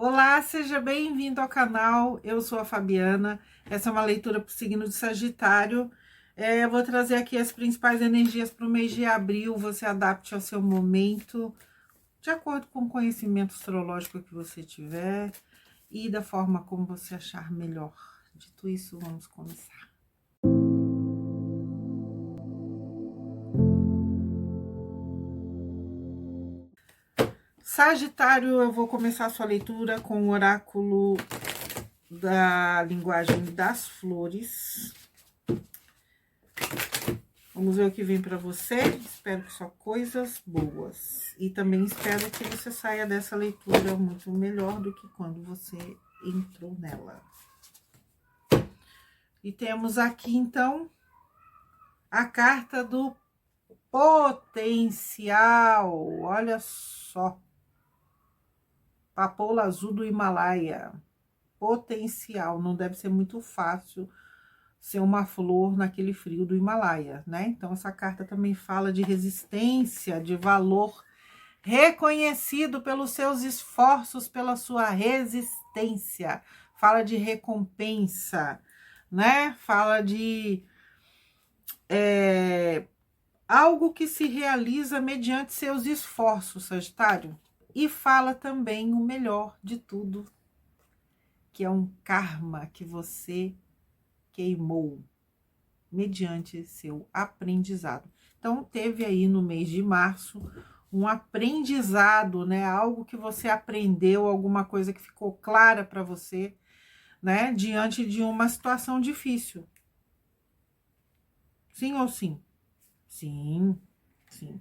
Olá, seja bem-vindo ao canal. Eu sou a Fabiana. Essa é uma leitura para o signo de Sagitário. Eu vou trazer aqui as principais energias para o mês de abril. Você adapte ao seu momento, de acordo com o conhecimento astrológico que você tiver e da forma como você achar melhor. Dito isso, vamos começar. Sagitário, eu vou começar a sua leitura com o oráculo da linguagem das flores. Vamos ver o que vem para você. Espero que só coisas boas. E também espero que você saia dessa leitura muito melhor do que quando você entrou nela. E temos aqui, então, a carta do potencial. Olha só. Papoula azul do Himalaia. Potencial. Não deve ser muito fácil ser uma flor naquele frio do Himalaia, né? Então, essa carta também fala de resistência, de valor reconhecido pelos seus esforços, pela sua resistência. Fala de recompensa, né? Fala de algo que se realiza mediante seus esforços, Sagitário. E fala também o melhor de tudo, que é um karma que você queimou mediante seu aprendizado. Então, teve aí no mês de março um aprendizado, né? Algo que você aprendeu, alguma coisa que ficou clara para você, né? Diante de uma situação difícil. Sim ou sim? Sim, sim.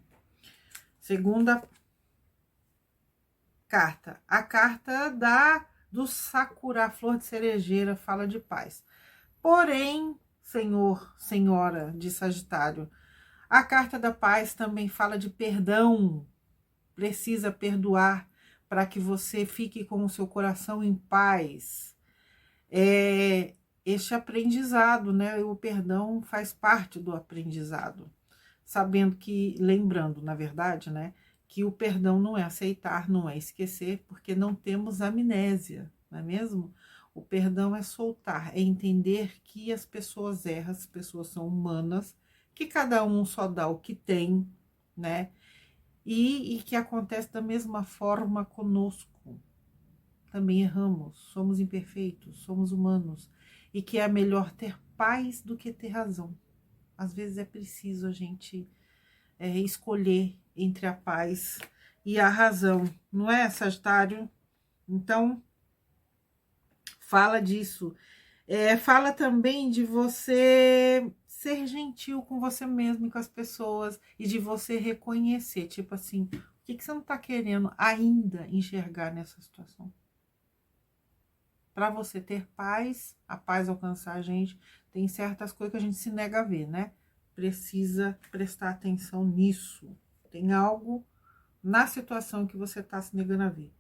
Segunda carta. A carta do Sakura, a flor de cerejeira, fala de paz. Porém, senhor, senhora de Sagitário, a carta da paz também fala de perdão. Precisa perdoar para que você fique com o seu coração em paz. Este aprendizado, né? O perdão faz parte do aprendizado. Sabendo que, lembrando, na verdade, né? Que o perdão não é aceitar, não é esquecer, porque não temos amnésia, não é mesmo? O perdão é soltar, é entender que as pessoas erram, as pessoas são humanas, que cada um só dá o que tem, né? E que acontece da mesma forma conosco. Também erramos, somos imperfeitos, somos humanos. E que é melhor ter paz do que ter razão. Às vezes é preciso a gente escolher entre a paz e a razão, não é, Sagitário? Então, fala disso. Fala também de você ser gentil com você mesmo e com as pessoas e de você reconhecer, tipo assim, o que você não tá querendo ainda enxergar nessa situação? Para você ter paz, a paz alcançar a gente, tem certas coisas que a gente se nega a ver, né? Precisa prestar atenção nisso. Tem algo na situação que você tá se negando a ver.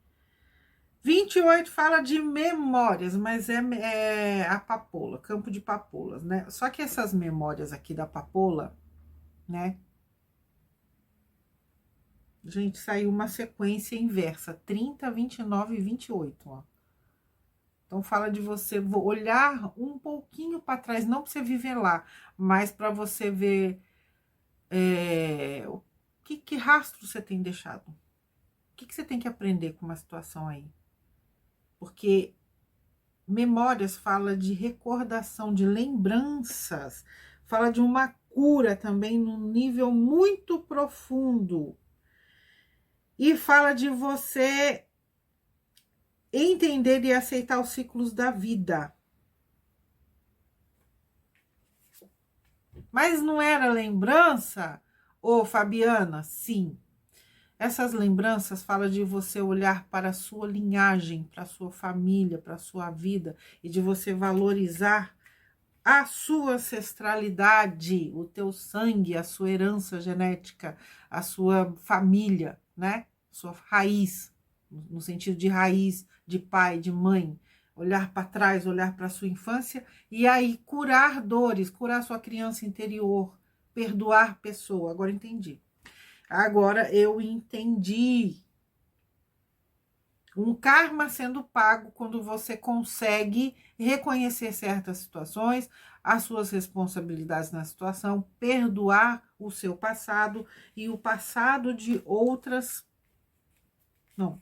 28 fala de memórias, mas é a papoula, campo de papoulas, né? Só que essas memórias aqui da papoula, né? Gente, saiu uma sequência inversa, 30, 29 e 28, ó. Então fala de você olhar um pouquinho para trás, não para você viver lá, mas para você ver que rastro você tem deixado. O que você tem que aprender com uma situação aí? Porque memórias fala de recordação, de lembranças, fala de uma cura também num nível muito profundo. E fala de você entender e aceitar os ciclos da vida. Mas não era lembrança, ô Fabiana? Sim. Essas lembranças falam de você olhar para a sua linhagem, para a sua família, para a sua vida e de você valorizar a sua ancestralidade, o teu sangue, a sua herança genética, a sua família, né? Sua raiz, no sentido de raiz, de pai, de mãe. Olhar para trás, olhar para a sua infância e aí curar dores, curar sua criança interior, perdoar pessoa. Agora entendi. Agora eu entendi Um karma sendo pago quando você consegue reconhecer certas situações, as suas responsabilidades na situação, perdoar o seu passado e o passado de outras. Não,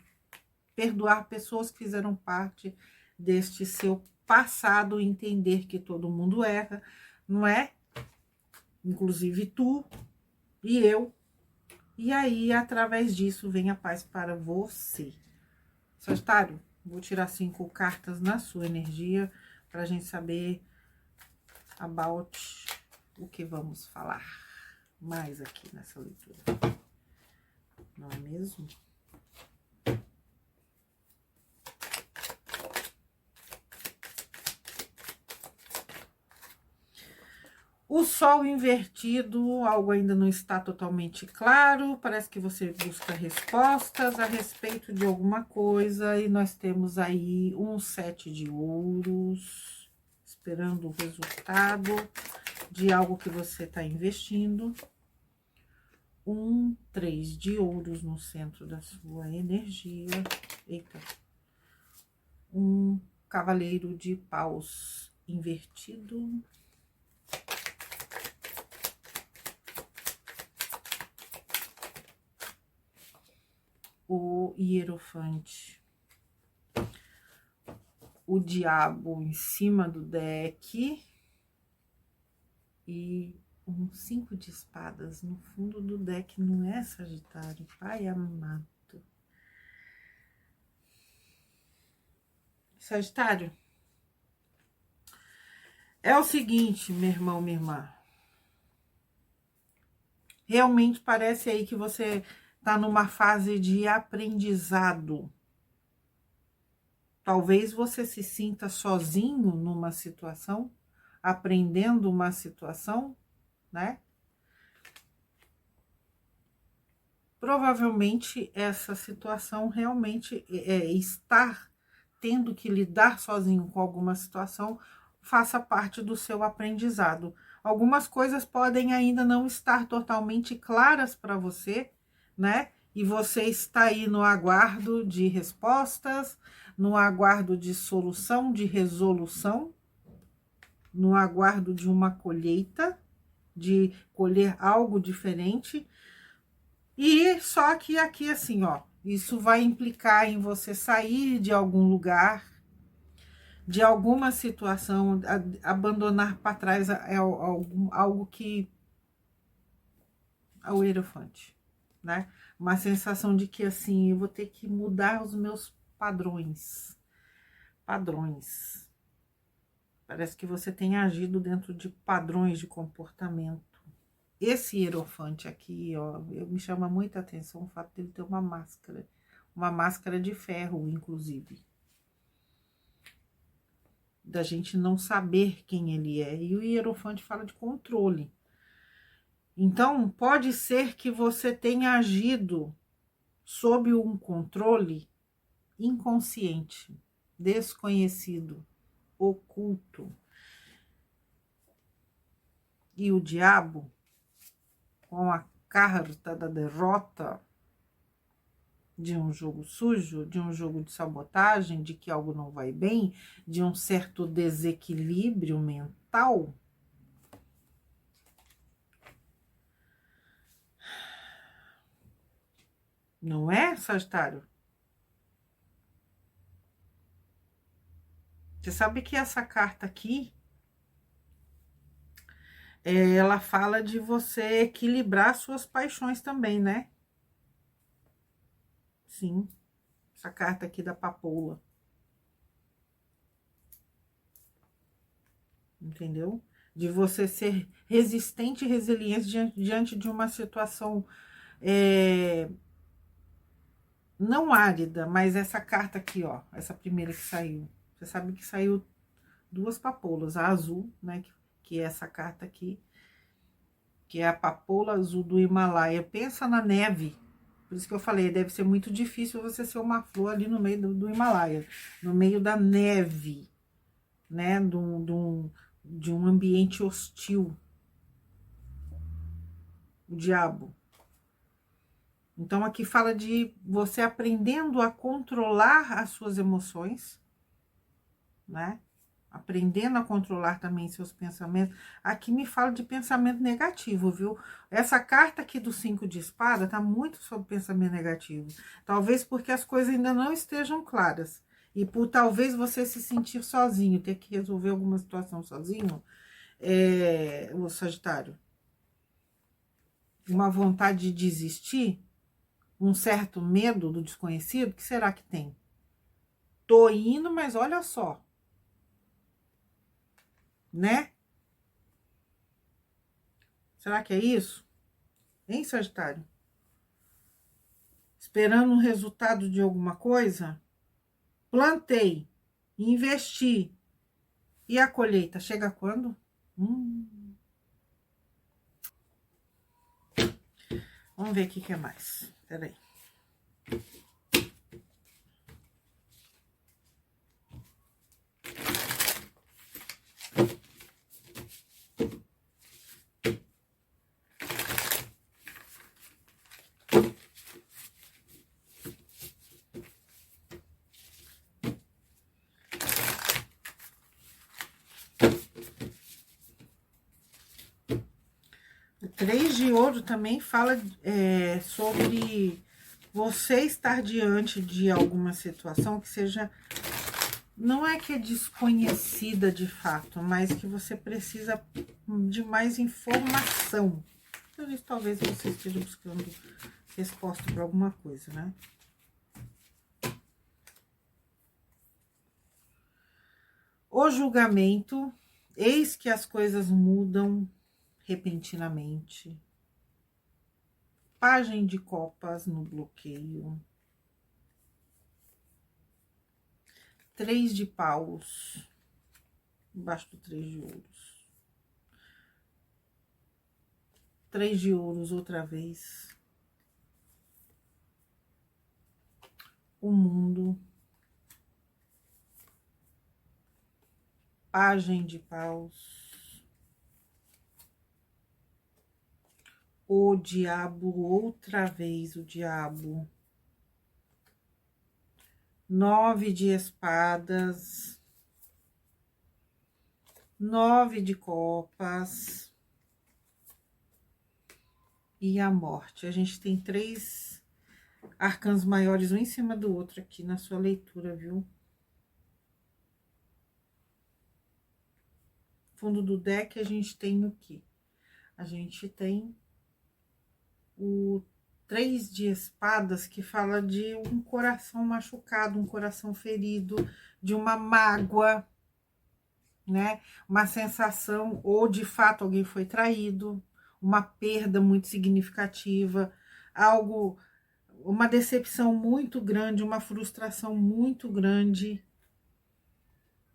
perdoar pessoas que fizeram parte deste seu passado, entender que todo mundo erra, não é? Inclusive tu e eu. E aí, através disso, vem a paz para você. Sagitário, vou tirar 5 cartas na sua energia para a gente saber about o que vamos falar mais aqui nessa leitura. Não é mesmo? O sol invertido, algo ainda não está totalmente claro, parece que você busca respostas a respeito de alguma coisa, e nós temos aí um 7 de ouros, esperando o resultado de algo que você está investindo, um 3 de ouros no centro da sua energia, eita, um cavaleiro de paus invertido, o hierofante, o diabo em cima do deck e um 5 de espadas no fundo do deck. Não é, Sagitário? Pai amado. Sagitário, é o seguinte, meu irmão, minha irmã. Realmente parece aí que você tá numa fase de aprendizado. Talvez você se sinta sozinho numa situação, aprendendo uma situação, né? Provavelmente essa situação realmente estar tendo que lidar sozinho com alguma situação faça parte do seu aprendizado. Algumas coisas podem ainda não estar totalmente claras para você, né? E você está aí no aguardo de respostas, no aguardo de solução, de resolução, no aguardo de uma colheita, de colher algo diferente. E só que aqui assim, ó, isso vai implicar em você sair de algum lugar, de alguma situação, abandonar para trás algo que é o hierofante, né? Uma sensação de que assim, eu vou ter que mudar os meus padrões. Padrões. Parece que você tem agido dentro de padrões de comportamento. Esse hierofante aqui, ó, me chama muita atenção o fato dele ter uma máscara de ferro, inclusive. Da gente não saber quem ele é. E o hierofante fala de controle. Então, pode ser que você tenha agido sob um controle inconsciente, desconhecido, oculto. E o diabo, com a carta da derrota, de um jogo sujo, de um jogo de sabotagem, de que algo não vai bem, de um certo desequilíbrio mental. Não é, Sagitário? Você sabe que essa carta aqui, ela fala de você equilibrar suas paixões também, né? Sim, essa carta aqui da papoula. Entendeu? De você ser resistente e resiliente diante de uma situação não árida, mas essa carta aqui, ó, essa primeira que saiu. Você sabe que saiu 2 papoulas, a azul, né, que é essa carta aqui, que é a papoula azul do Himalaia. Pensa na neve. Por isso que eu falei, deve ser muito difícil você ser uma flor ali no meio do Himalaia, no meio da neve, né, de um ambiente hostil. O diabo. Então, aqui fala de você aprendendo a controlar as suas emoções, né? Aprendendo a controlar também seus pensamentos. Aqui me fala de pensamento negativo, viu? Essa carta aqui do 5 de espada tá muito sobre pensamento negativo. Talvez porque as coisas ainda não estejam claras. E por talvez você se sentir sozinho, ter que resolver alguma situação sozinho, o Sagitário. Uma vontade de desistir, um certo medo do desconhecido, o que será que tem? Tô indo, mas olha só, né? Será que é isso? Hein, Sagitário? Esperando um resultado de alguma coisa? Plantei, investi. E a colheita chega quando? Vamos ver o que é mais. Peraí. O 3 de ouro também fala sobre você estar diante de alguma situação que seja, não é que é desconhecida de fato, mas que você precisa de mais informação. Por isso, talvez você esteja buscando resposta para alguma coisa, né? O julgamento, eis que as coisas mudam repentinamente. Pagem de copas no bloqueio. 3 de paus, embaixo do 3 de ouros. 3 de ouros outra vez. O mundo. Pagem de paus. O diabo, outra vez o diabo. 9 de espadas. 9 de copas. E a morte. A gente tem 3 arcanos maiores, um em cima do outro aqui na sua leitura, viu? Fundo do deck a gente tem o quê? A gente tem o 3 de espadas, que fala de um coração machucado, um coração ferido, de uma mágoa, né? Uma sensação, ou de fato alguém foi traído, uma perda muito significativa, algo, uma decepção muito grande, uma frustração muito grande,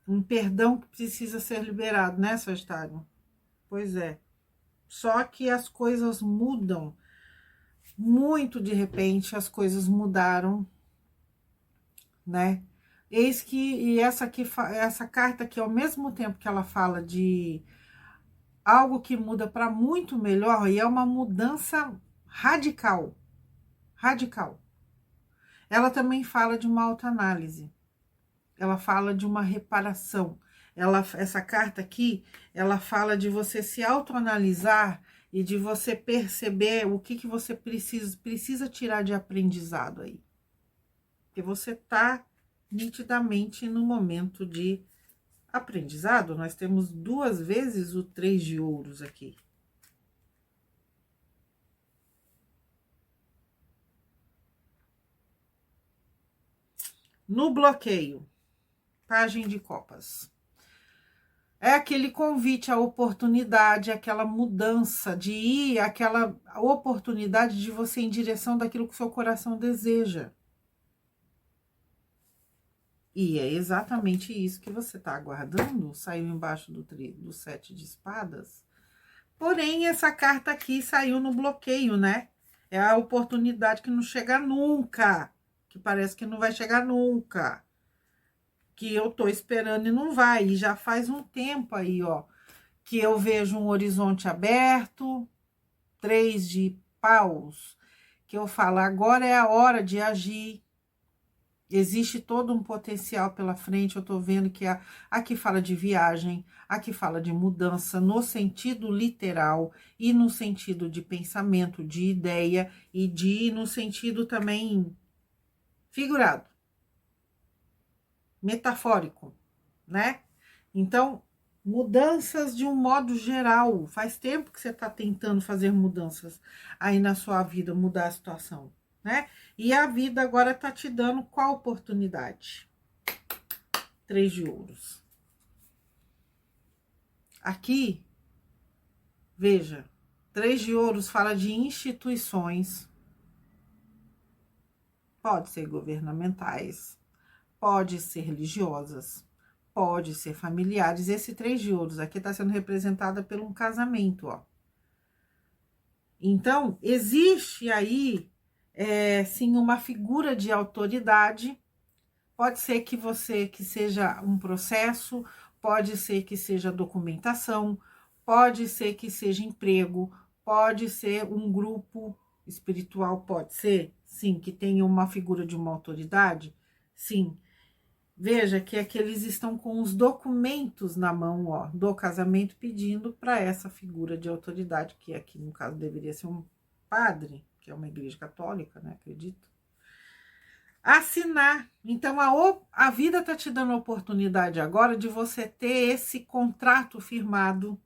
um perdão que precisa ser liberado, né, Sagitário? Pois é. Só que as coisas mudam muito de repente, as coisas mudaram, né? Eis que, e essa aqui, essa carta aqui, ao mesmo tempo que ela fala de algo que muda para muito melhor, e é uma mudança radical, radical. Ela também fala de uma autoanálise, ela fala de uma reparação. Essa carta aqui, ela fala de você se autoanalisar e de você perceber o que você precisa tirar de aprendizado aí. Porque você está nitidamente no momento de aprendizado. Nós temos 2 vezes o 3 de ouros aqui. No bloqueio, pagem de copas. É aquele convite à oportunidade, aquela mudança de ir, aquela oportunidade de você ir em direção daquilo que o seu coração deseja. E é exatamente isso que você está aguardando, saiu embaixo do 7 de espadas. Porém, essa carta aqui saiu no bloqueio, né? É a oportunidade que não chega nunca, que parece que não vai chegar nunca. Que eu tô esperando e não vai. E já faz um tempo aí, ó, que eu vejo um horizonte aberto, 3 de paus, que eu falo, agora é a hora de agir. Existe todo um potencial pela frente, eu tô vendo que aqui fala de viagem, aqui fala de mudança no sentido literal e no sentido de pensamento, de ideia e no sentido também figurado, metafórico, né? Então, mudanças de um modo geral. Faz tempo que você está tentando fazer mudanças aí na sua vida, mudar a situação, né? E a vida agora está te dando qual oportunidade? 3 de ouros. Aqui, veja, 3 de ouros fala de instituições. Pode ser governamentais, pode ser religiosas, pode ser familiares. Esse 3 de ouros aqui está sendo representada por um casamento, ó. Então, existe aí, sim, uma figura de autoridade. Pode ser que seja um processo, pode ser que seja documentação, pode ser que seja emprego, pode ser um grupo espiritual, pode ser, sim, que tenha uma figura de uma autoridade, sim. Veja que é que eles estão com os documentos na mão, ó, do casamento, pedindo para essa figura de autoridade, que aqui no caso deveria ser um padre, que é uma igreja católica, né, acredito, assinar. Então a vida está te dando a oportunidade agora de você ter esse contrato firmado,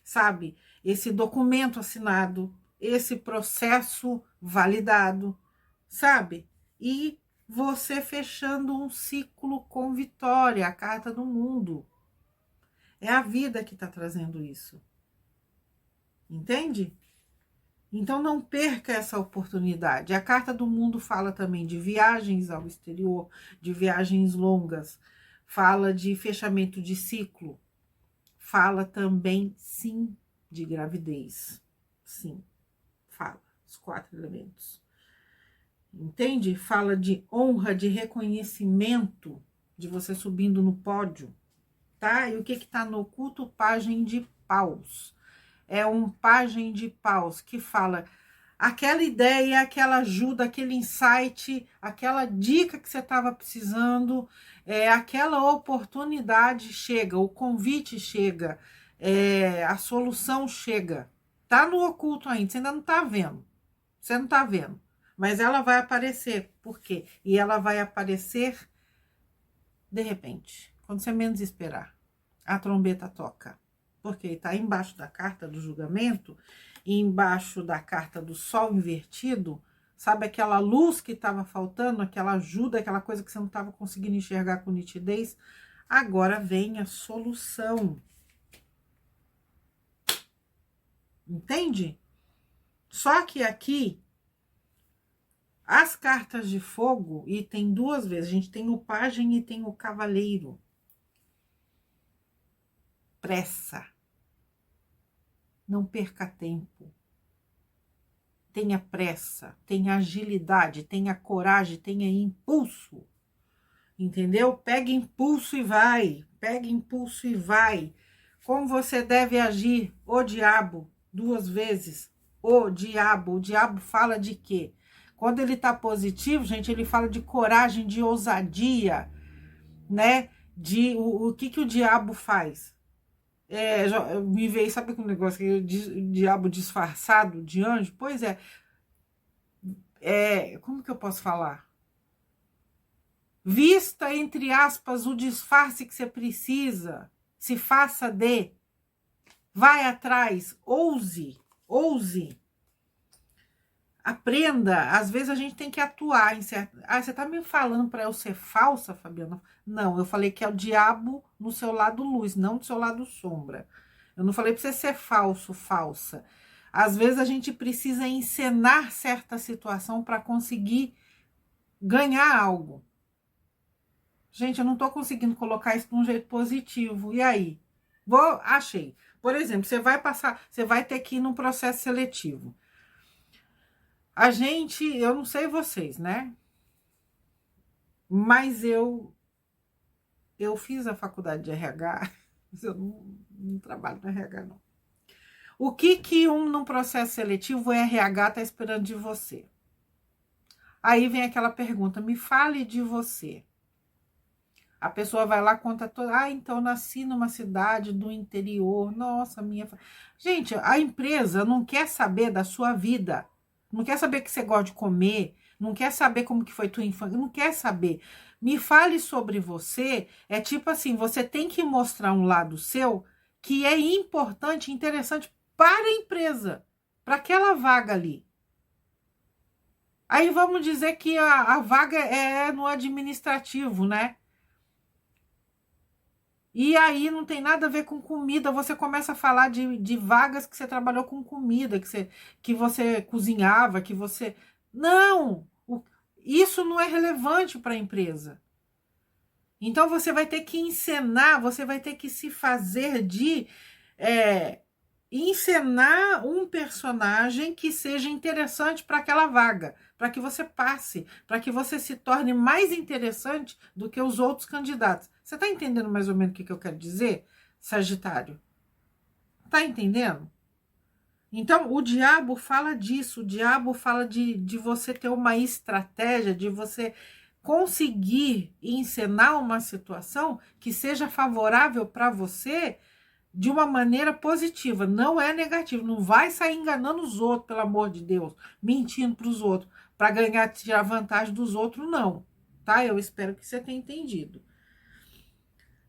sabe? Esse documento assinado, esse processo validado, sabe? E você fechando um ciclo com vitória, a carta do mundo. É a vida que está trazendo isso. Entende? Então não perca essa oportunidade. A carta do mundo fala também de viagens ao exterior, de viagens longas, fala de fechamento de ciclo, fala também, sim, de gravidez. Sim, fala, os 4 elementos. Entende? Fala de honra, de reconhecimento, de você subindo no pódio, tá? E o que tá no oculto? Pajem de paus. É um pajem de paus que fala aquela ideia, aquela ajuda, aquele insight, aquela dica que você estava precisando, aquela oportunidade chega, o convite chega, a solução chega. Tá no oculto ainda, você ainda não tá vendo. Você não tá vendo. Mas ela vai aparecer. Por quê? E ela vai aparecer de repente, quando você menos esperar. A trombeta toca. Porque está embaixo da carta do julgamento, e embaixo da carta do sol invertido, sabe aquela luz que estava faltando, aquela ajuda, aquela coisa que você não estava conseguindo enxergar com nitidez? Agora vem a solução. Entende? Só que aqui, as cartas de fogo, e tem 2 vezes, a gente tem o pajem e tem o cavaleiro. Pressa. Não perca tempo. Tenha pressa, tenha agilidade, tenha coragem, tenha impulso. Entendeu? Pega impulso e vai. Pega impulso e vai. Como você deve agir? O diabo, 2 vezes. O diabo fala de quê? Quando ele tá positivo, gente, ele fala de coragem, de ousadia, né? O que o diabo faz? Me veio, sabe aquele negócio que o diabo disfarçado de anjo? Pois como que eu posso falar? Vista, entre aspas, o disfarce que você precisa, se faça vai atrás, ouse, aprenda. Às vezes a gente tem que atuar em certo... você tá me falando para eu ser falsa, Fabiana? Não, eu falei que é o diabo no seu lado luz, não no seu lado sombra. Eu não falei para você ser falso, falsa. Às vezes a gente precisa encenar certa situação para conseguir ganhar algo. Gente, eu não tô conseguindo colocar isso de um jeito positivo. E aí? Achei. Por exemplo, você vai ter que ir num processo seletivo. Eu não sei vocês, né? Mas eu fiz a faculdade de RH, mas eu não trabalho no RH, não. O que num processo seletivo o RH tá esperando de você? Aí vem aquela pergunta, me fale de você. A pessoa vai lá, conta toda, então nasci numa cidade do interior, nossa, minha... Gente, a empresa não quer saber da sua vida, não quer saber o que você gosta de comer, não quer saber como que foi tua infância, não quer saber. Me fale sobre você, é tipo assim, você tem que mostrar um lado seu que é importante, interessante para a empresa, para aquela vaga ali. Aí vamos dizer que a vaga é no administrativo, né? E aí não tem nada a ver com comida, você começa a falar de vagas que você trabalhou com comida, que você cozinhava, que você... Não! Isso não é relevante para a empresa. Então você vai ter que encenar, você vai ter que se fazer de... encenar um personagem que seja interessante para aquela vaga, para que você passe, para que você se torne mais interessante do que os outros candidatos. Você está entendendo mais ou menos o que eu quero dizer, Sagitário? Está entendendo? Então, o diabo fala disso, o diabo fala de você ter uma estratégia, de você conseguir encenar uma situação que seja favorável para você, de uma maneira positiva, não é negativo, não vai sair enganando os outros, pelo amor de Deus, mentindo para os outros, para ganhar, tirar vantagem dos outros, não, tá? Eu espero que você tenha entendido.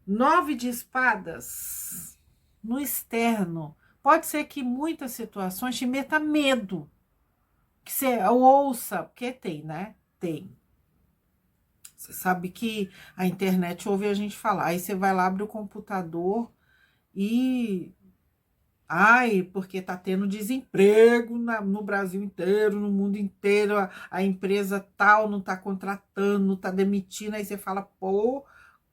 9 de espadas no externo, pode ser que muitas situações te meta medo, que você ouça, porque tem, né? Tem. Você sabe que a internet ouve a gente falar, aí você vai lá, abre o computador e... porque tá tendo desemprego no Brasil inteiro, no mundo inteiro, a empresa tal não tá contratando, não tá demitindo, aí você fala, pô,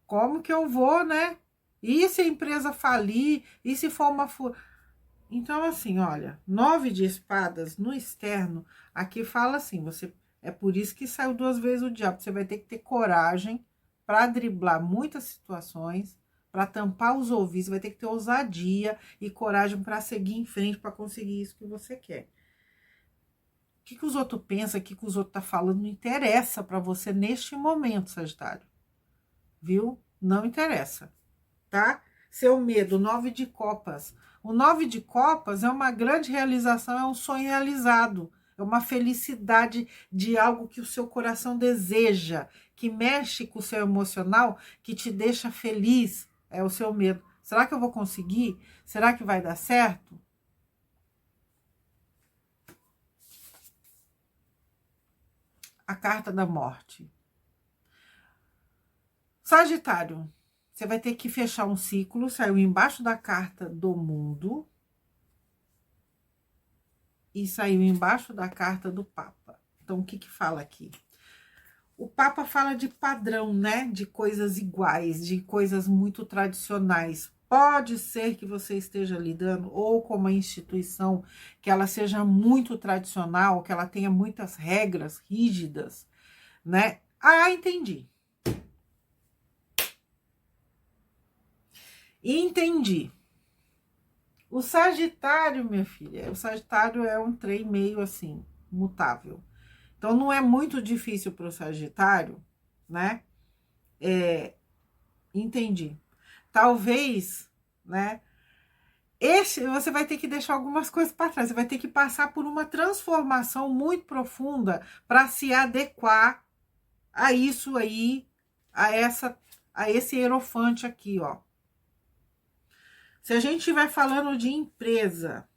como que eu vou, né? E se a empresa falir? E se for uma... Então, assim, olha, 9 de espadas no externo, aqui fala assim, você... É por isso que saiu 2 vezes o diabo, você vai ter que ter coragem para driblar muitas situações, para tampar os ouvidos, vai ter que ter ousadia e coragem para seguir em frente, para conseguir isso que você quer. O que os outros pensam, o que os outros estão falando, não interessa para você neste momento, Sagitário. Viu? Não interessa, tá? Seu medo, 9 de copas. O 9 de copas é uma grande realização, é um sonho realizado. É uma felicidade de algo que o seu coração deseja, que mexe com o seu emocional, que te deixa feliz. É o seu medo. Será que eu vou conseguir? Será que vai dar certo? A carta da morte. Sagitário, você vai ter que fechar um ciclo. Saiu embaixo da carta do mundo. E saiu embaixo da carta do Papa. Então, o que fala aqui? O Papa fala de padrão, né? De coisas iguais, de coisas muito tradicionais. Pode ser que você esteja lidando ou com uma instituição que ela seja muito tradicional, que ela tenha muitas regras rígidas, né? Entendi. Entendi. O Sagitário, minha filha, o Sagitário é um trem meio assim, mutável. Então, não é muito difícil para o Sagitário, né? Entendi. Talvez, né? Você vai ter que deixar algumas coisas para trás. Você vai ter que passar por uma transformação muito profunda para se adequar a isso aí, a esse hierofante aqui, ó. Se a gente estiver falando de empresa,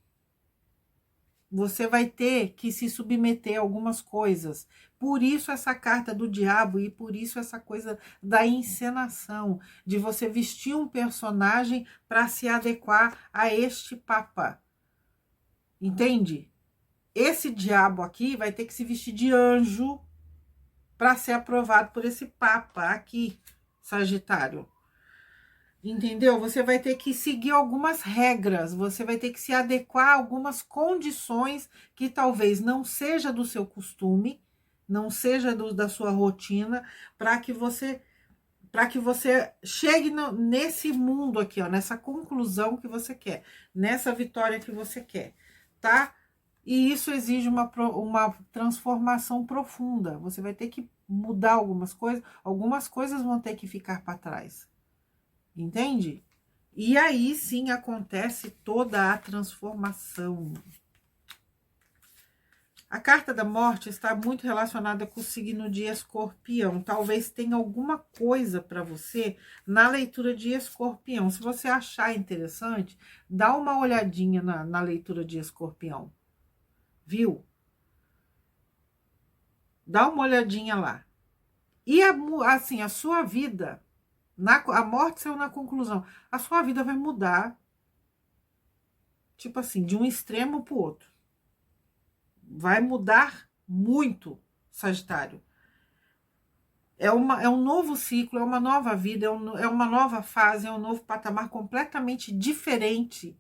você vai ter que se submeter a algumas coisas. Por isso essa carta do diabo e por isso essa coisa da encenação, de você vestir um personagem para se adequar a este papa. Entende? Esse diabo aqui vai ter que se vestir de anjo para ser aprovado por esse papa aqui, Sagitário. Entendeu? Você vai ter que seguir algumas regras, você vai ter que se adequar a algumas condições que talvez não seja do seu costume, não seja da sua rotina, para que você chegue nesse mundo aqui, ó, nessa conclusão que você quer, nessa vitória que você quer, tá? E isso exige uma transformação profunda. Você vai ter que mudar algumas coisas vão ter que ficar para trás. Entende? E aí sim acontece toda a transformação. A carta da morte está muito relacionada com o signo de Escorpião. Talvez tenha alguma coisa para você na leitura de Escorpião. Se você achar interessante, dá uma olhadinha na leitura de Escorpião. Viu? Dá uma olhadinha lá. E assim, a sua vida, a morte saiu na conclusão, a sua vida vai mudar, tipo assim, de um extremo para o outro. Vai mudar muito, Sagitário. É um novo ciclo, é uma nova vida, é uma nova fase, é um novo patamar completamente diferente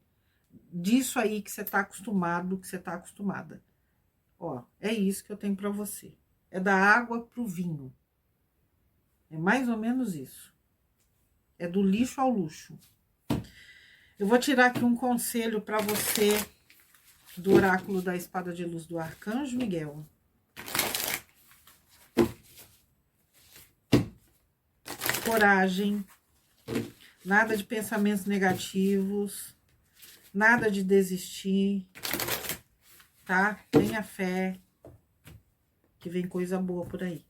disso aí que você está acostumado, que você está acostumada. Ó, é isso que eu tenho para você. É da água pro vinho. É mais ou menos isso. É do lixo ao luxo. Eu vou tirar aqui um conselho para você do oráculo da espada de luz do Arcanjo Miguel. Coragem. Nada de pensamentos negativos. Nada de desistir. Tá? Tenha fé. Que vem coisa boa por aí.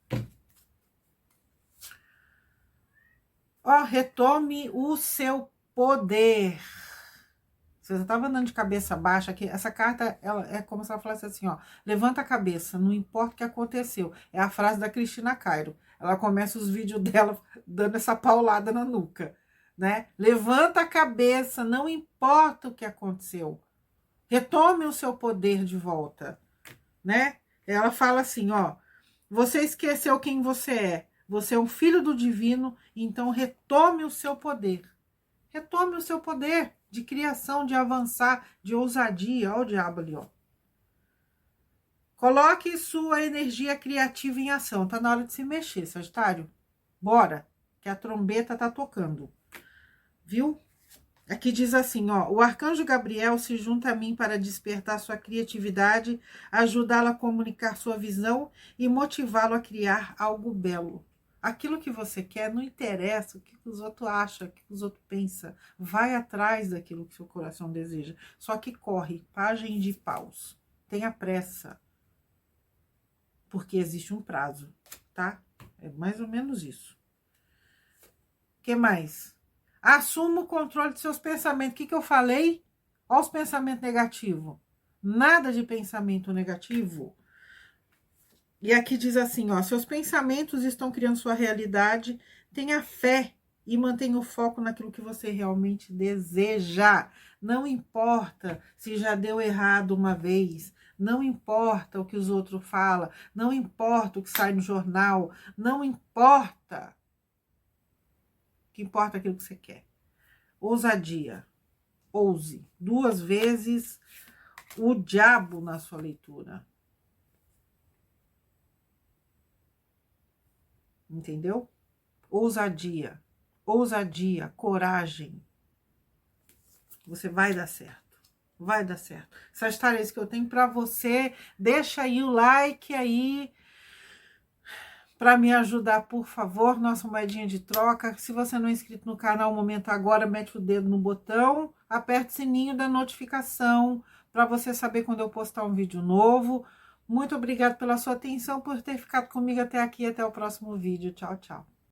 Ó, retome o seu poder. Você já estava andando de cabeça baixa, aqui, essa carta ela é como se ela falasse assim, ó, levanta a cabeça, não importa o que aconteceu. É a frase da Cristina Cairo. Ela começa os vídeos dela dando essa paulada na nuca, né? Levanta a cabeça, não importa o que aconteceu. Retome o seu poder de volta, né? Ela fala assim, ó, você esqueceu quem você é. Você é um filho do divino, então retome o seu poder. Retome o seu poder de criação, de avançar, de ousadia. Olha o diabo ali, ó. Coloque sua energia criativa em ação. Tá na hora de se mexer, Sagitário. Bora, que a trombeta tá tocando. Viu? Aqui diz assim, ó, o arcanjo Gabriel se junta a mim para despertar sua criatividade, ajudá-lo a comunicar sua visão e motivá-lo a criar algo belo. Aquilo que você quer, não interessa o que os outros acham, o que os outros pensam. Vai atrás daquilo que seu coração deseja. Só que corre, página de paus. Tenha pressa. Porque existe um prazo, tá? É mais ou menos isso. O que mais? Assuma o controle de seus pensamentos. O que eu falei? Olha os pensamentos negativos. Nada de pensamento negativo. E aqui diz assim, ó, seus pensamentos estão criando sua realidade, tenha fé e mantenha o foco naquilo que você realmente deseja. Não importa se já deu errado uma vez, não importa o que os outros falam, não importa o que sai no jornal, não importa. O que importa é aquilo que você quer. Ousadia. Ouse. 2 vezes o diabo na sua leitura. Entendeu? Ousadia, ousadia, coragem. Você vai dar certo. Vai dar certo. Sagitário, é isso que eu tenho para você. Deixa aí o like aí para me ajudar, por favor. Nossa moedinha de troca. Se você não é inscrito no canal, momento agora, mete o dedo no botão, aperta o sininho da notificação para você saber quando eu postar um vídeo novo. Muito obrigada pela sua atenção, por ter ficado comigo até aqui. Até o próximo vídeo. Tchau, tchau.